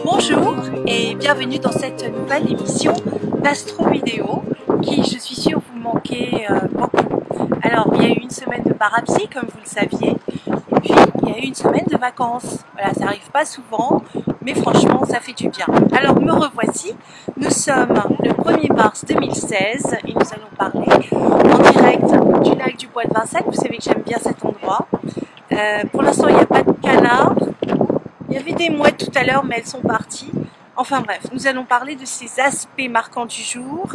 Bonjour et bienvenue dans cette nouvelle émission d'Astro Vidéo qui, je suis sûre, vous manquez beaucoup. Alors, il y a eu une semaine de parapsie, comme vous le saviez, et puis il y a eu une semaine de vacances. Voilà, ça n'arrive pas souvent, mais franchement, ça fait du bien. Alors, me revoici. Nous sommes le 1er mars 2016 et nous allons parler en direct du lac du Bois de Vincennes. Vous savez que j'aime bien cet endroit. Pour l'instant, il n'y a pas de canards. Il y avait des mouettes tout à l'heure, mais elles sont parties. Enfin bref, nous allons parler de ces aspects marquants du jour,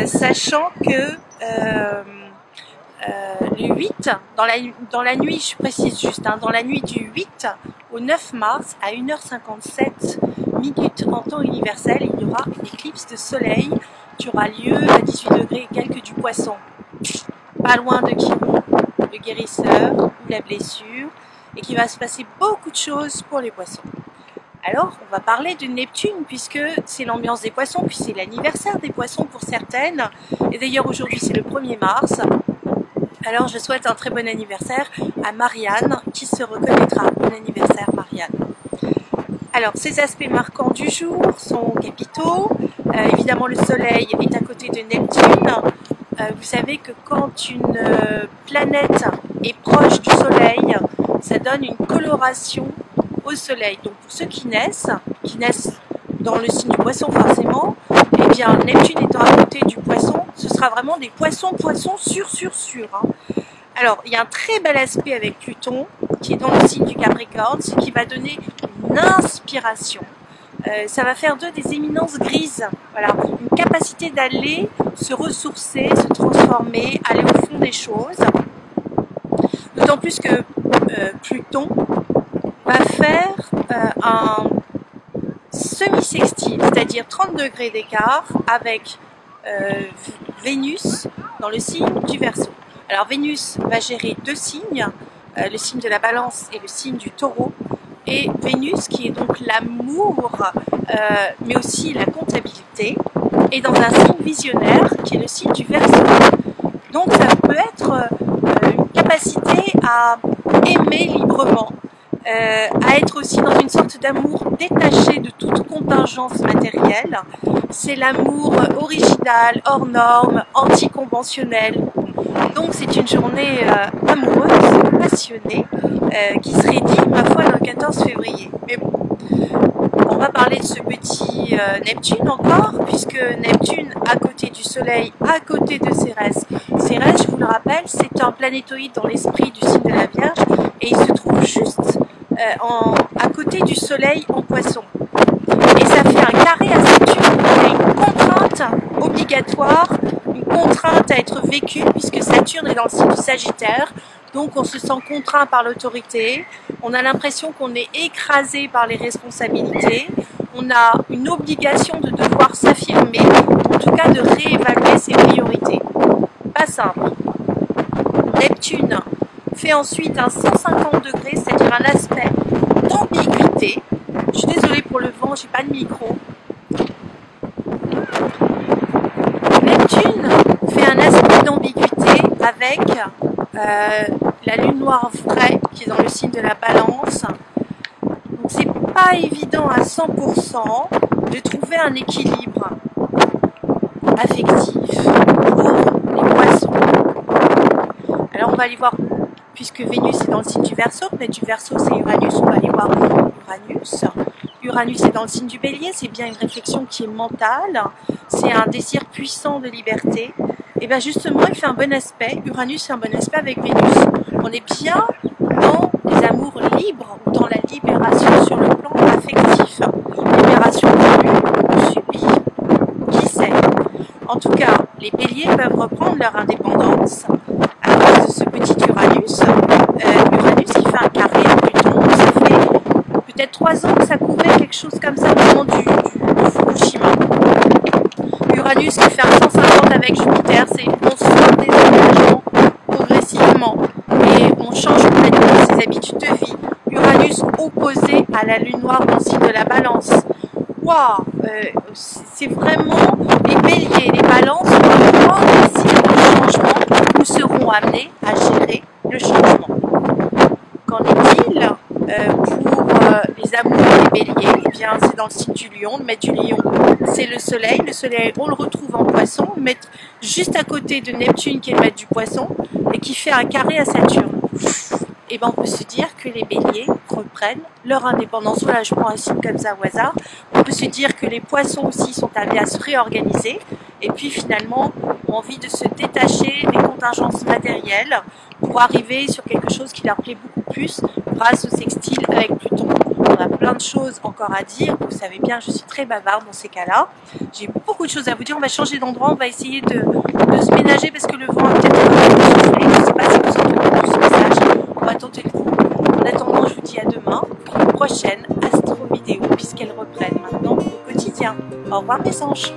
sachant que le 8, dans la nuit, je précise juste, dans la nuit du 8 au 9 mars, à 1h57 en temps universel, il y aura une éclipse de soleil qui aura lieu à 18 degrés et quelques du Poisson. Pas loin de Chiron, le guérisseur ou la blessure, et qui va se passer beaucoup de choses pour les poissons. Alors, on va parler de Neptune, puisque c'est l'ambiance des poissons, puis c'est l'anniversaire des poissons pour certaines. Et d'ailleurs, aujourd'hui, c'est le 1er mars. Alors, je souhaite un très bon anniversaire à Marianne, qui se reconnaîtra. Bon anniversaire, Marianne. Alors, ces aspects marquants du jour sont capitaux. Évidemment, le Soleil est à côté de Neptune. Vous savez que quand une planète est proche du Soleil, ça donne une coloration au Soleil. Donc pour ceux qui naissent dans le signe du Poisson forcément, eh bien Neptune étant à côté du Poisson, ce sera vraiment des poissons sûr. Hein. Alors il y a un très bel aspect avec Pluton qui est dans le signe du Capricorne, ce qui va donner une inspiration. Ça va faire d'eux des éminences grises, voilà, une capacité d'aller se ressourcer, se transformer, aller au fond des choses. D'autant plus que Pluton va faire un semi-sextile, c'est-à-dire 30 degrés d'écart avec Vénus dans le signe du Verseau. Alors Vénus va gérer deux signes, le signe de la Balance et le signe du Taureau. Et Vénus, qui est donc l'amour, mais aussi la comptabilité, est dans un signe visionnaire, qui est le signe du Verseau. Donc ça peut être une capacité à aimer librement, à être aussi dans une sorte d'amour détaché de toute contingence matérielle. C'est l'amour original, hors norme, anticonventionnel. Donc c'est une journée amoureuse, passionnée, qui se rédit, ma foi, le 14 février. Mais bon, on va parler de ce petit Neptune encore, puisque Neptune, à côté du Soleil, à côté de Cérès. Cérès, je vous le rappelle, c'est un planétoïde dans l'esprit du signe de la Vierge, et il se trouve juste à côté du Soleil en Poisson. Et ça fait un carré à Saturne, il y a une contrainte obligatoire, une contrainte à être vécue, puisque Saturne est dans le signe du Sagittaire. Donc on se sent contraint par l'autorité, on a l'impression qu'on est écrasé par les responsabilités, on a une obligation de devoir s'affirmer, en tout cas de réévaluer ses priorités. Pas simple. Neptune fait ensuite un 150 degrés, c'est-à-dire un aspect d'ambiguïté. Je suis désolée pour le vent, j'ai pas de micro. Neptune fait un aspect d'ambiguïté avec la lune noire vraie qui est dans le signe de la Balance. Donc c'est pas évident à 100% de trouver un équilibre affectif pour les poissons. Alors on va aller voir, puisque Vénus est dans le signe du Verseau, mais du Verseau c'est Uranus, on va aller voir Uranus. Uranus est dans le signe du Bélier, c'est bien une réflexion qui est mentale, c'est un désir puissant de liberté. Et bien justement, il fait un bon aspect, Uranus fait un bon aspect avec Vénus. On est bien dans les amours libres, ou dans la libération sur le plan affectif. Libération voulue ou subie, qui sait. En tout cas, les béliers peuvent reprendre leur indépendance à cause de ce petit Uranus. Uranus qui fait un carré à Pluton, ça fait peut-être 3 ans que ça courait quelque chose comme ça au moment du Fukushima. Uranus qui fait un 150 avec Jupiter, c'est on sort des engagements progressivement et on change complètement ses habitudes de vie. Uranus opposé à la lune noire dans le signe de la Balance. Waouh, c'est vraiment les béliers, les balances, pendant les signes de changement, nous serons amenés à gérer le changement. Qu'en est-il pour les amours des béliers? Eh bien, c'est dans le signe du lion. Le maître du lion, c'est le soleil. Le soleil, on le retrouve en poisson, le maître juste à côté de Neptune, qui est le maître du poisson, et qui fait un carré à Saturne. Et ben, on peut se dire que les béliers reprennent leur indépendance. Voilà, je prends un signe comme ça au hasard. On peut se dire que les poissons aussi sont amenés à se réorganiser et puis finalement ont envie de se détacher des contingences matérielles pour arriver sur quelque chose qui leur plaît beaucoup plus grâce au sextile avec Pluton. On a plein de choses encore à dire. Vous savez bien, je suis très bavarde dans ces cas-là. J'ai beaucoup de choses à vous dire. On va changer d'endroit. On va essayer de se ménager parce que le vent est peut-être soufflé. Je ne sais pas si vous entendez ce message. On va tenter le coup. En attendant, je vous dis à demain pour une prochaine astro vidéo puisqu'elles reprennent maintenant au quotidien. Au revoir mes anges.